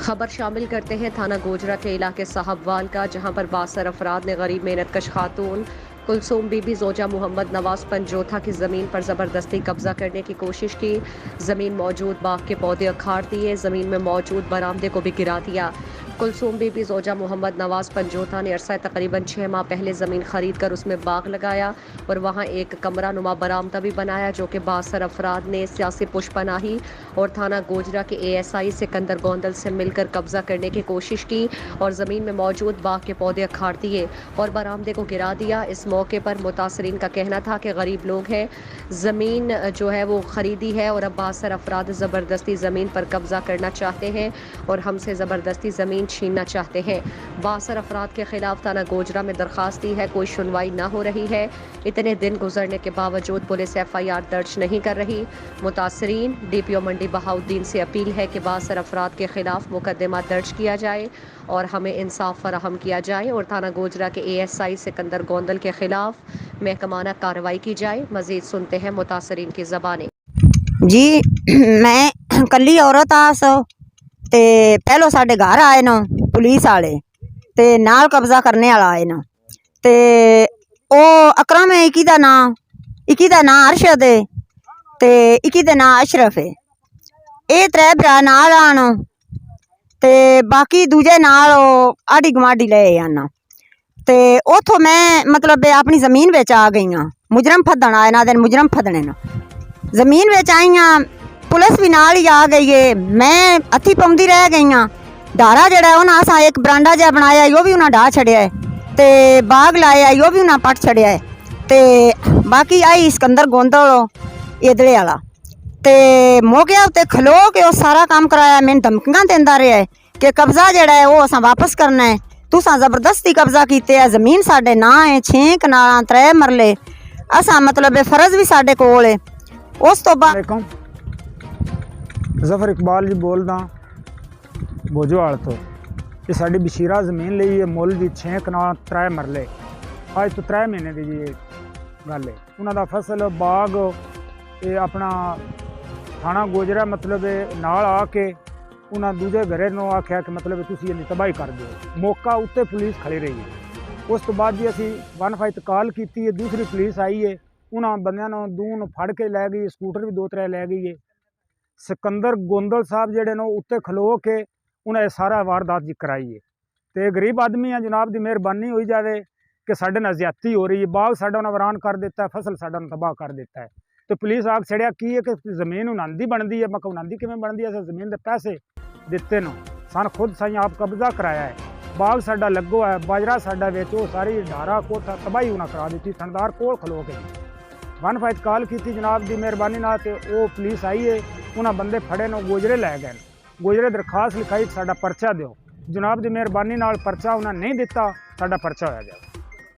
खबर शामिल करते हैं थाना गोजरा के इलाके साहबवाल का, जहां पर बासर अफराद ने गरीब मेहनतकश खातून कुलसूम बीबी जोजा मोहम्मद नवाज पंजोथा की ज़मीन पर ज़बरदस्ती कब्जा करने की कोशिश की। ज़मीन मौजूद बाग के पौधे उखाड़ दिए, ज़मीन में मौजूद बरामदे को भी गिरा दिया। कुलसूम बीबी जोजा मोहम्मद नवाज पंजोथा ने अरसा तकरीबन 6 माह पहले ज़मीन खरीद कर उसमें बाग लगाया और वहाँ एक कमरा नुमा बरामदा भी बनाया, जो कि बासर अफराद ने सियासी पुष्पनाही और थाना गोजरा के ASI सिकंदर गोंदल से मिलकर कब्जा करने की कोशिश की और ज़मीन में मौजूद बाग के पौधे उखाड़ दिए और बरामदे को गिरा दिया। इस मौके पर मुतासरीन का कहना था कि गरीब लोग हैं, ज़मीन जो है वो ख़रीदी है और अब बासर अफराद ज़बरदस्ती ज़मीन पर कब्जा करना चाहते हैं और हमसे ज़बरदस्ती ज़मीन छीनना चाहते हैं। बासर अफराद के खिलाफ थाना गोजरा में दरख्वास्त दी है, कोई सुनवाई ना हो रही है। इतने दिन गुजरने के बावजूद पुलिस FIR दर्ज नहीं कर रही। मुतासरीन DPO मंडी बहाउद्दीन से अपील है कि बासर अफराद के खिलाफ मुकदमा दर्ज किया जाए और हमें इंसाफ फराहम किया जाए और थाना गोजरा के ASI सिकंदर गोंदल के खिलाफ महकमाना कार्रवाई की जाए। मजीद सुनते हैं मुतासरीन की ज़बानें। जी मैं कली औरत आस ते पहलो साडे घर आए न पुलिस वाले ते नाल कब्जा करने वाला आए न ते ओ अकरम है, इकी दा नां अरशद है ते इकी दा नां अशरफ है। ये त्रै भरा नाल आन ते बाकी दूजे नाल आड़ी गवांढी ले आना ते उथों मैं मतलब अपनी जमीन बेच आ गई हाँ। मुजरम फदन आए ना, मुजरम फदने न जमीन बेच आई हाँ। पुलिस भी नाल ही आ गई है। मैं हथी पाउंदी रह गई हाँ। डारा जड़ा उन्हें असा एक बरांडा जहा बनाया, वो भी उन्हें ढा छड़िया है ते बाग लाया, वो भी उन्हें पट छड़िया है ते बाकी आई सिकंदर गोंदल इधड़े वाला ते मौके उत्ते खलो के वो सारा काम कराया। मैंने धमकियां देंदा रहा है कि कब्जा जड़ा है वो असा वापस करना है, तुसा जबरदस्ती कब्जा कीते है। जमीन साडे ना है, 6 कनाल 3 मरले असा मतलब फर्ज भी साडे कोल है। उस तो बाद ज़फ़र इकबाल जी बोलदा भोजोवाल तो ये साड़ी बशीरा जमीन ली है मुल दी 6 कनाल 3 मरले। अज तो 3 महीने की जी गल है। उन्होंने फसल बाग ये अपना थाना गोजरा मतलब नाल आके उन्हें दूजे घरे नूं आख्या कि मतलब तुसीं इहदी तबाही कर दो। मौका उत्ते पुलिस खड़ी रही है। उस तो बाद जी असी 1 कॉल की है, दूसरी पुलिस आई है। उन्होंने बंदियां दून फड़ के लै गई, स्कूटर भी 2-3 लै गई है। सिकंदर गोंदल साहब जेडे ने उत्ते खलो के उन्हें सारा वारदात जी कराई है। तो गरीब आदमी है, जनाब की मेहरबानी हो जाए कि साढ़े नाल ज्यादती हो रही है। बाग साडा उन्हें वीरान कर दिता है, फसल साडा तबाह कर दिता है। तो पुलिस आग छड़िया की है कि जमीन उन्हां बनती है। मैं उन्हां किवें बनती है? जमीन के पैसे दिते न सन, खुद साई आप कब्जा कराया है। बाग साडा लगो है, बाजरा साडा बेच, वो सारी ढारा कोठा तबाही उन्हें करा दी। थणदार कोल खलो के 1 कॉल की जनाब की मेहरबानी नाल ते वो पुलिस आई है। उन्हें बंदे फड़े न गोजरे लै गए। गोजरे दरखास्त लिखाई साडा परचा दो। जनाब की मेहरबानी नाल परचा उन्हें नहीं दिता, साडा परचा होया गया।